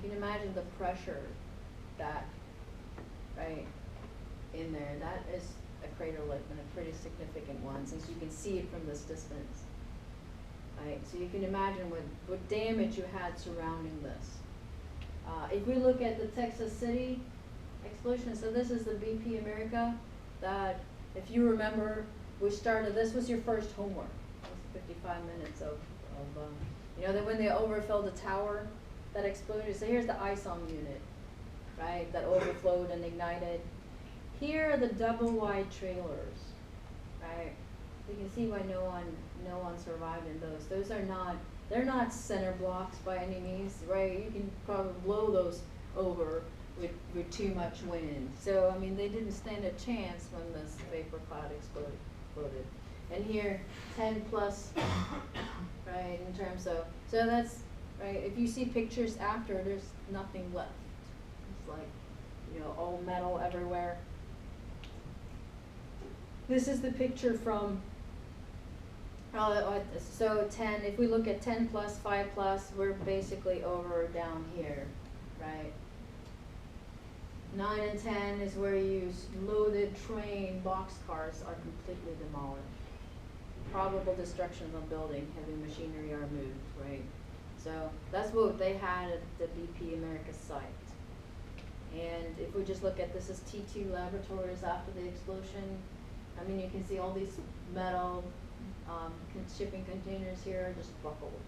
can imagine the pressure that, right, in there, that is a crater lip and a pretty significant one since you can see it from this distance. Right, so you can imagine what damage you had surrounding this. If we look at the Texas City explosion, so this is the BP America that, if you remember, we started, this was your first homework. It was 55 minutes of you know, that when they overfilled the tower that exploded. So here's the ISOM unit, right, that overflowed and ignited. Here are the double wide trailers, right? You can see why no one survived in those. Those are not, they're not center blocks by any means, right? You can probably blow those over with too much wind. So I mean, they didn't stand a chance when this vapor cloud exploded. And here, 10 plus, right? In terms of, so that's right. If you see pictures after, there's nothing left. It's like, you know, all metal everywhere. This is the picture from, so 10, if we look at 10 plus, 5 plus, we're basically over down here, right? 9 and 10 is where you loaded train boxcars are completely demolished. Probable destruction of a building, heavy machinery are moved, right? So that's what they had at the BP America site. And if we just look at, this is T2 Laboratories after the explosion. I mean, you can see all these metal shipping containers here are just buckled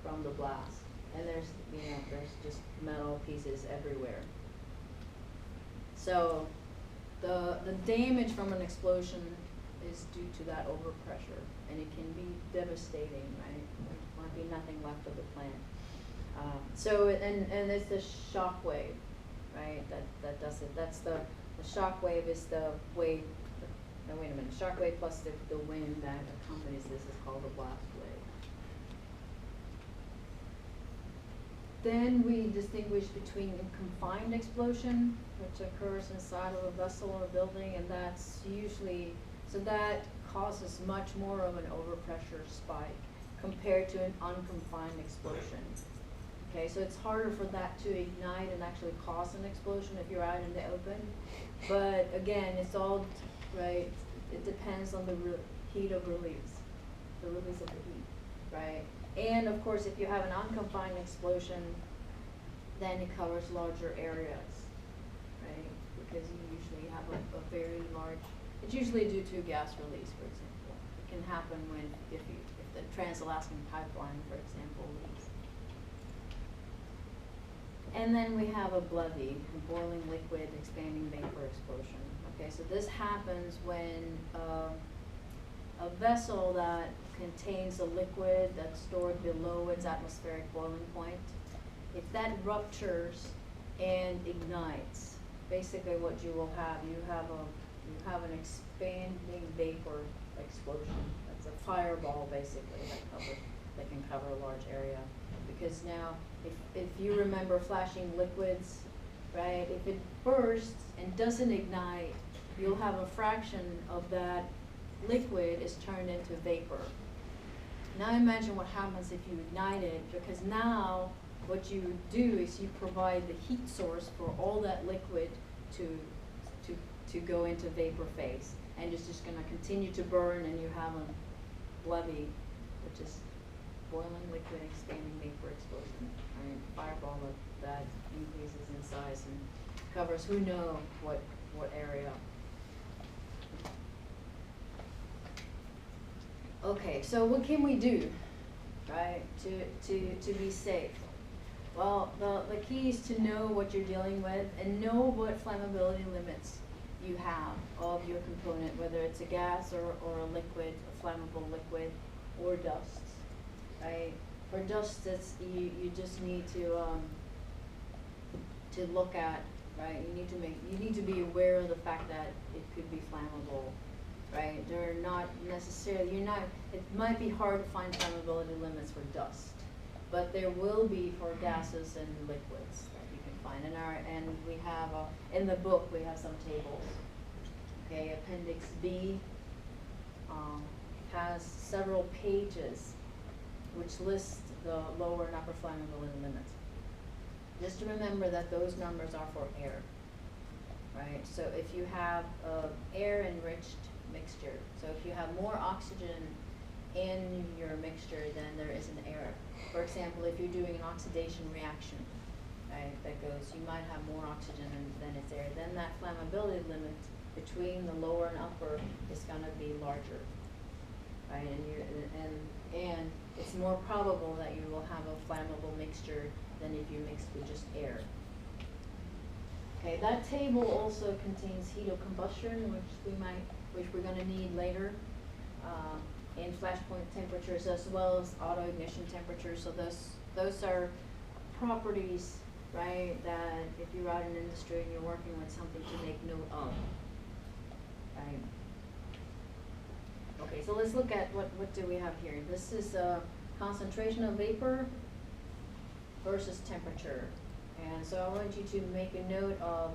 from the blast. And there's, you know, there's just metal pieces everywhere. So the damage from an explosion is due to that overpressure, and it can be devastating, right? There might be nothing left of the plant. And it's the shock wave, right? That does it. That's the shock wave is the wave. No, wait a minute. Shock wave plus the wind that accompanies this is called the blast wave. Then we distinguish between a confined explosion, which occurs inside of a vessel or a building, and that's usually, so that causes much more of an overpressure spike compared to an unconfined explosion. Okay, so it's harder for that to ignite and actually cause an explosion if you're out in the open. But again, it's all, right, it depends on the heat of release, the release of the heat, right? And of course, if you have an unconfined explosion, then it covers larger areas, right? Because you usually have a very large, it's usually due to gas release, for example. It can happen when, if the Trans-Alaskan Pipeline, for example, leaks. And then we have a BLEVE, a boiling liquid expanding vapor explosion. Okay, so this happens when a vessel that contains a liquid that's stored below its atmospheric boiling point, if that ruptures and ignites, basically what you will have, you have an expanding vapor explosion. That's a fireball basically that can cover a large area. Because now, if you remember flashing liquids, right, if it bursts and doesn't ignite, you'll have a fraction of that liquid is turned into vapor. Now imagine what happens if you ignite it, because now what you do is you provide the heat source for all that liquid to go into vapor phase, and it's just going to continue to burn, and you have a BLEVE, which is boiling liquid expanding vapor explosion. Right? Fireball that increases in size and covers who know what area. Okay, so what can we do, right, to be safe? Well, the key is to know what you're dealing with and know what flammability limits you have of your component, whether it's a gas or a liquid, a flammable liquid, or dust, right? For dust, you just need to look at, right? You need to be aware of the fact that it could be flammable. Right, they're not necessarily, it might be hard to find flammability limits for dust, but there will be for gases and liquids that you can find. And we have, in the book, we have some tables. Okay, Appendix B has several pages which list the lower and upper flammability limits. just remember that those numbers are for air, right? So if you have air enriched mixture, so if you have more oxygen in your mixture than there is in air. For example, if you're doing an oxidation reaction, right, that goes, you might have more oxygen than it's air, then that flammability limit between the lower and upper is gonna be larger, right? And it's more probable that you will have a flammable mixture than if you mix with just air. Okay, that table also contains heat of combustion, which we're gonna need later, and flashpoint temperatures as well as auto ignition temperatures. So those are properties, right, that if you're out in industry and you're working with something to make note of, right? Okay, so let's look at what do we have here. This is concentration of vapor versus temperature. And so I want you to make a note of,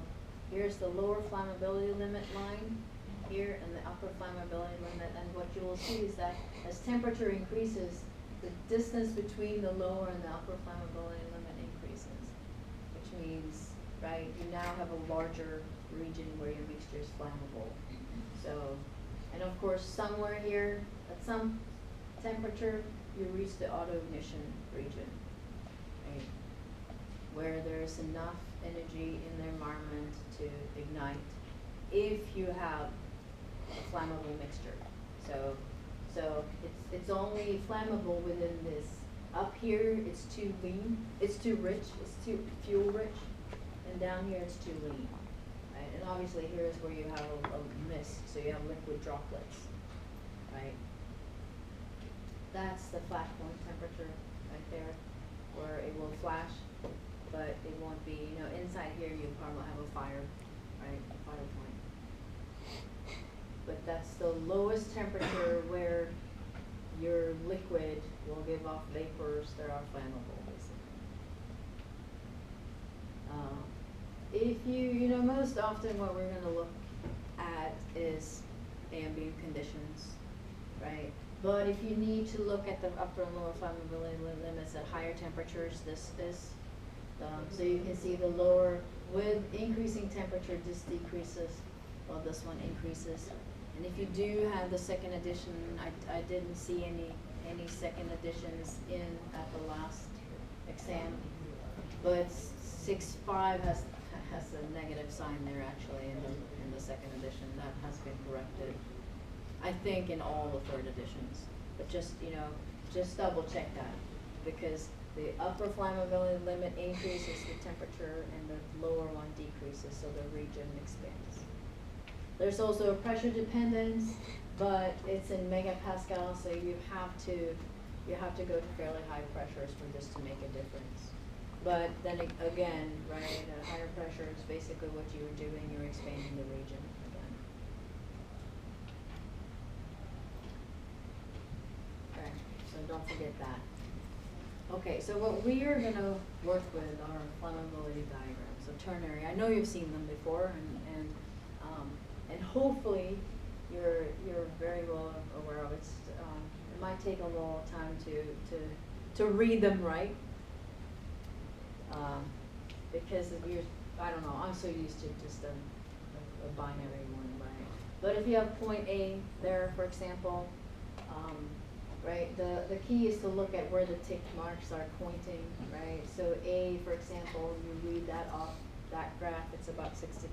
here's the lower flammability limit line here and the upper flammability limit, and what you will see is that as temperature increases, the distance between the lower and the upper flammability limit increases, which means, right, you now have a larger region where your mixture is flammable. So, and of course, somewhere here, at some temperature, you reach the auto ignition region, right, where there's enough energy in the environment to ignite if you have a flammable mixture. So it's only flammable within this. Up here, it's too lean, it's too rich, it's too fuel rich, and down here it's too lean. Right? And obviously here is where you have a mist, so you have liquid droplets, right? That's the flash point temperature right there, where it will flash, but it won't be, you know, inside here you'll probably have a fire, right, a fire point. But that's the lowest temperature where your liquid will give off vapors that are flammable, basically. If you know, most often what we're going to look at is ambient conditions, right? But if you need to look at the upper and lower flammability limits at higher temperatures, this is, so you can see the lower, with increasing temperature, this decreases, while this one increases. And if you do have the second edition, I didn't see any second editions at the last exam, but 6.5 has a negative sign there actually in the second edition. That has been corrected, I think, in all the third editions. But just, you know, just double check that, because the upper flammability limit increases the temperature and the lower one decreases, so the region expands. There's also a pressure dependence, but it's in megapascals, so you have to go to fairly high pressures for this to make a difference. But then again, right, at higher pressures, basically what you were doing, you're expanding the region again. Okay, so don't forget that. Okay, so what we are going to work with are flammability diagrams, so ternary. I know you've seen them before, and hopefully you're very well aware of it. It might take a little time to read them right, because I don't know, I'm so used to just a binary one, right? But if you have point A there, for example, right, the key is to look at where the tick marks are pointing, right? So A, for example, you read that off that graph, it's about 65%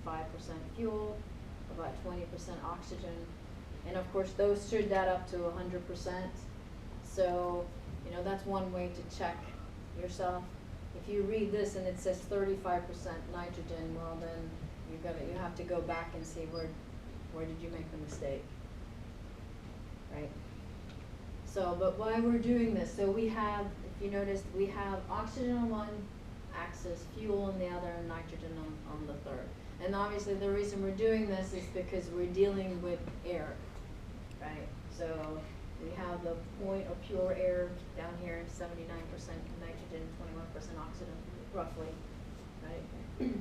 fuel, about 20% oxygen, and of course those should add up to 100%. So, you know, that's one way to check yourself. If you read this and it says 35% nitrogen, well then you have to go back and see where did you make the mistake, right? So, but why we're doing this, so we have, if you notice, we have oxygen on one axis, fuel on the other, and nitrogen on the third. And obviously the reason we're doing this is because we're dealing with air, right? So we have the point of pure air down here, 79% nitrogen, 21% oxygen, roughly, right?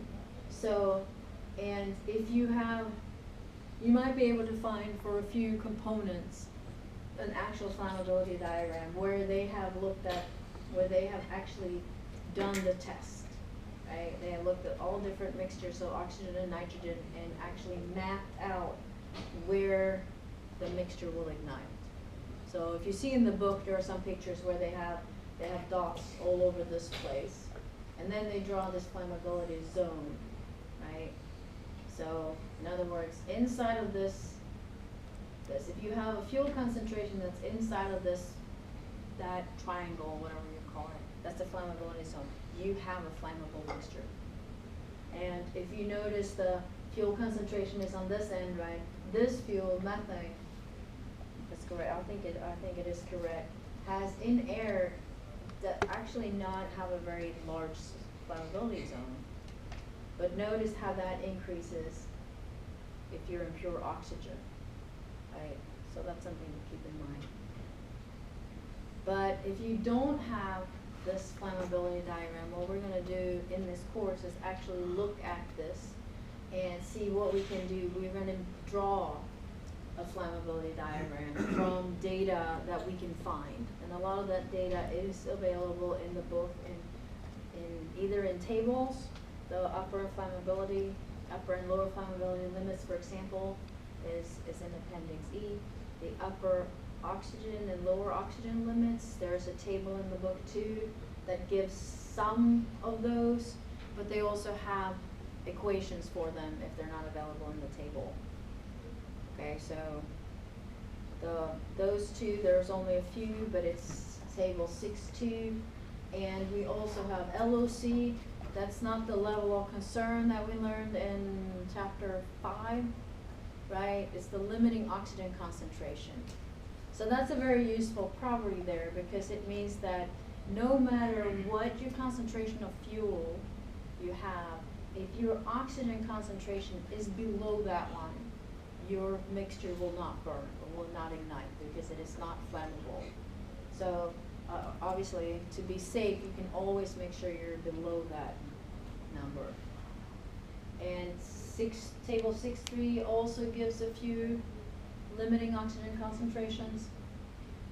So, and if you might be able to find for a few components an actual flammability diagram where they have looked at, where they have actually done the test, right? They looked at all different mixtures of oxygen and nitrogen and actually mapped out where the mixture will ignite. So if you see in the book, there are some pictures where they have dots all over this place, and then they draw this flammability zone, right? So in other words, inside of this, if you have a fuel concentration that's inside of that triangle, whatever you call it, that's the flammability zone. You have a flammable mixture. And if you notice the fuel concentration is on this end, right? This fuel, methane, that's correct. I think it is correct. Has in air that actually not have a very large flammability zone. But notice how that increases if you're in pure oxygen, right? So that's something to keep in mind. But if you don't have this flammability diagram, what we're going to do in this course is actually look at this and see what we can do. We're going to draw a flammability diagram from data that we can find. And a lot of that data is available in the book in either in tables, the upper and lower flammability limits, for example, is in Appendix E. The upper oxygen and lower oxygen limits, there's a table in the book too that gives some of those, but they also have equations for them if they're not available in the table. Okay, so those two, there's only a few, but it's table 6.2, and we also have LOC. That's not the level of concern that we learned in chapter 5, right? It's the limiting oxygen concentration. So that's a very useful property there, because it means that no matter what your concentration of fuel you have, if your oxygen concentration is below that one, your mixture will not burn or will not ignite because it is not flammable. So obviously, to be safe, you can always make sure you're below that number. And table 6.3 also gives a few limiting oxygen concentrations.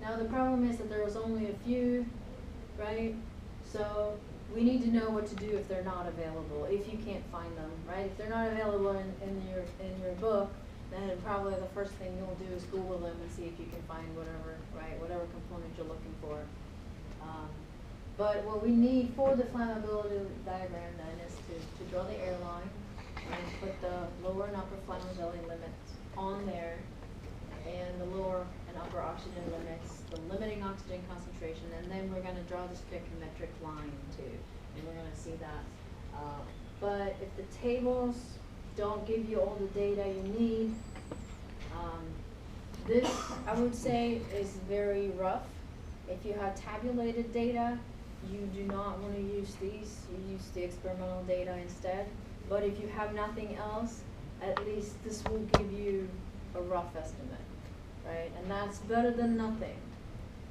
Now the problem is that there is only a few, right? So we need to know what to do if they're not available, if you can't find them, right? If they're not available in your book, then probably the first thing you'll do is Google them and see if you can find whatever, right, whatever component you're looking for. But what we need for the flammability diagram then is to draw the airline and put the lower and upper flammability limits on there, and the lower and upper oxygen limits, the limiting oxygen concentration, and then we're going to draw the stoichiometric line too, and we're going to see that. But if the tables don't give you all the data you need, this, I would say, is very rough. If you have tabulated data, you do not want to use these. You use the experimental data instead. But if you have nothing else, at least this will give you a rough estimate, right? And that's better than nothing,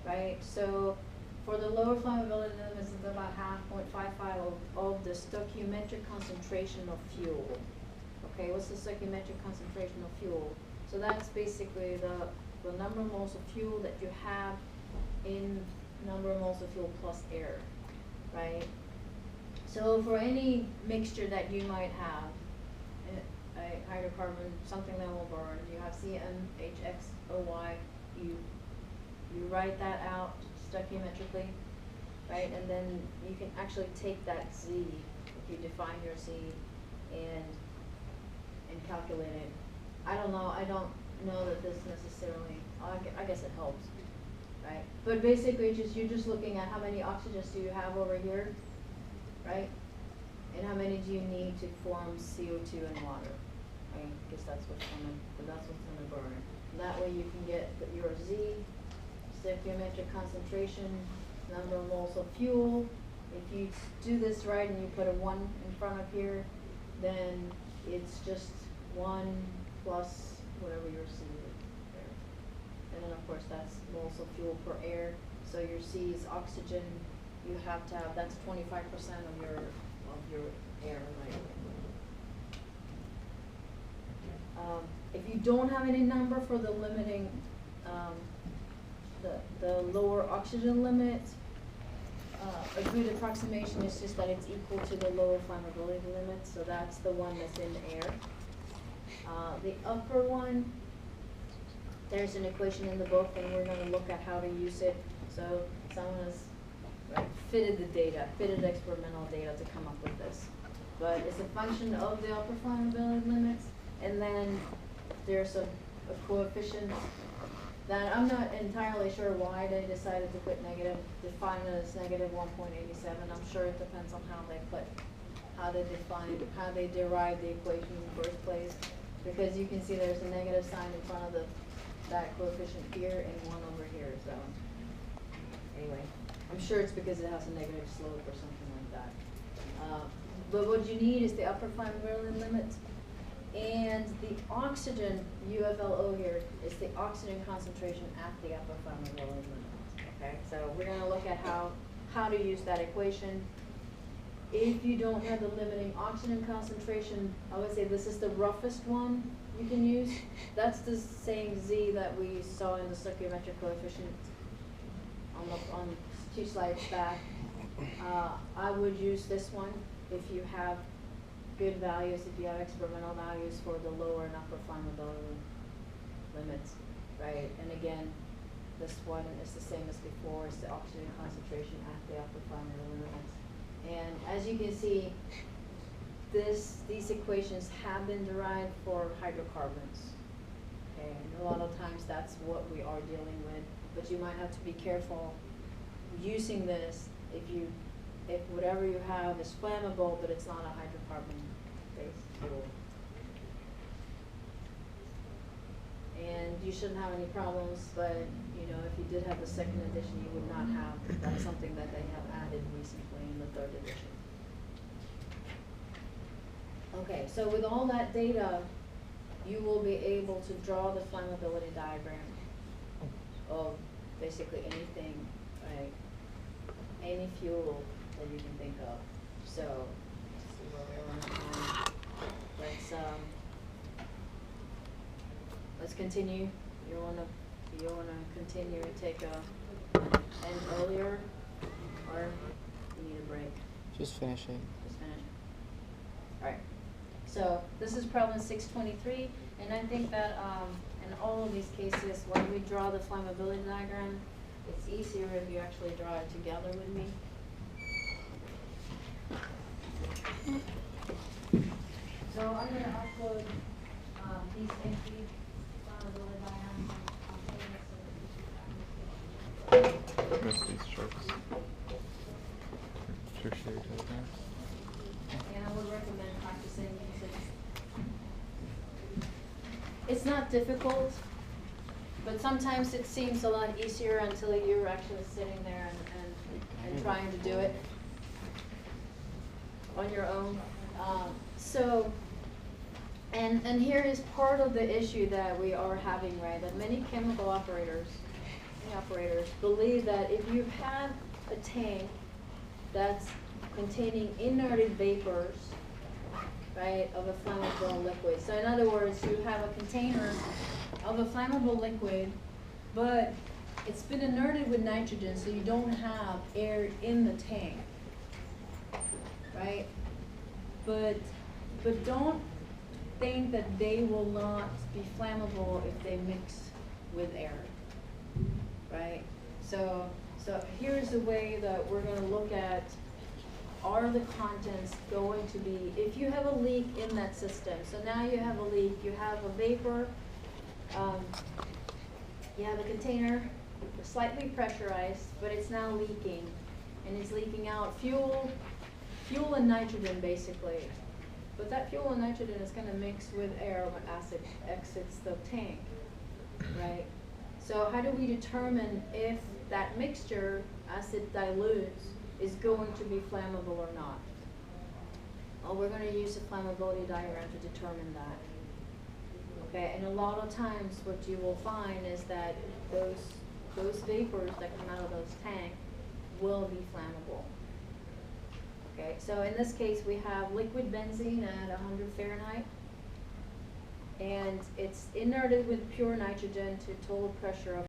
right? So for the lower flammability limits, it's about 0.55 of the stoichiometric concentration of fuel. Okay, what's the stoichiometric concentration of fuel? So that's basically the number of moles of fuel that you have in number of moles of fuel plus air, right? So for any mixture that you might have, a hydrocarbon, something that will burn, you have CmHxOy, you write that out stoichiometrically, right? And then you can actually take that Z, if you define your Z, and calculate it. I don't know that this necessarily, I guess it helps, right? But basically, you're just looking at how many oxygens do you have over here, right? And how many do you need to form CO2 and water, right? Because that's what's gonna burn. And that way you can get your Z, stoichiometric concentration, number of moles of fuel. If you do this right and you put a 1 in front of here, then it's just 1 plus whatever your C is there. And then of course that's moles of fuel per air. So your C is oxygen. You have to have, that's 25% of your air, right? If you don't have any number for the limiting, the lower oxygen limit, a good approximation is just that it's equal to the lower flammability limit, so that's the one that's in the air. The upper one, there's an equation in the book, and we're going to look at how to use it. So someone has fitted experimental data to come up with this. But it's a function of the upper flammability limits, and then there's a coefficient that I'm not entirely sure why they decided to put negative, define it as negative 1.87. I'm sure it depends on how they derive the equation in the first place. Because you can see there's a negative sign in front of that coefficient here and one over here. So anyway, I'm sure it's because it has a negative slope or something like that. But what you need is the upper flammability limit. And the oxygen, UFLO here, is the oxygen concentration at the upper flammability limit. Okay, so we're going to look at how to use that equation. If you don't have the limiting oxygen concentration, I would say this is the roughest one you can use. That's the same Z that we saw in the stoichiometric coefficient on 2 slides back. I would use this one if you have good values, if you have experimental values for the lower and upper flammability limits, right? And again, this one is the same as before. It's the oxygen concentration at the upper flammability limits. And as you can see, these equations have been derived for hydrocarbons. Okay, and a lot of times that's what we are dealing with. But you might have to be careful using this if whatever you have is flammable, but it's not a hydrocarbon-based fuel. And you shouldn't have any problems, but you know, if you did have the second edition, you would not have. That's something that they have added recently in the third edition. Okay, so with all that data, you will be able to draw the flammability diagram of basically anything, right? Any fuel that you can think of. So, let's see where we are on time. Let's continue. You wanna continue and take a end earlier, or you need a break? Just finishing. Just finish. All right. So this is problem 623, and I think that in all of these cases, when we draw the flammability diagram, it's easier if you actually draw it together with me. So I'm going to upload these empty flammability diagrams. Rest these charts. Tertiary diagrams. And I would recommend practicing since it's not difficult, but sometimes it seems a lot easier until you're actually sitting there and trying to do it on your own. And here is part of the issue that we are having, right? That many chemical operators believe that if you have a tank that's containing inerted vapors, right, of a flammable liquid. So in other words, you have a container of a flammable liquid, but it's been inerted with nitrogen, so you don't have air in the tank, right? But don't think that they will not be flammable if they mix with air, right? So here's the way that we're going to look at, are the contents going to be, if you have a leak in that system, so now you have a leak, you have a vapor, you have a container slightly pressurized, but it's now leaking, and it's leaking out fuel and nitrogen basically. But that fuel and nitrogen is going to mix with air as it exits the tank, right? So how do we determine if that mixture, as it dilutes, is going to be flammable or not? Well, we're going to use a flammability diagram to determine that. Okay, and a lot of times what you will find is that those vapors that come out of those tanks will be flammable. Okay, so in this case we have liquid benzene at 100 Fahrenheit, and it's inerted with pure nitrogen to a total pressure of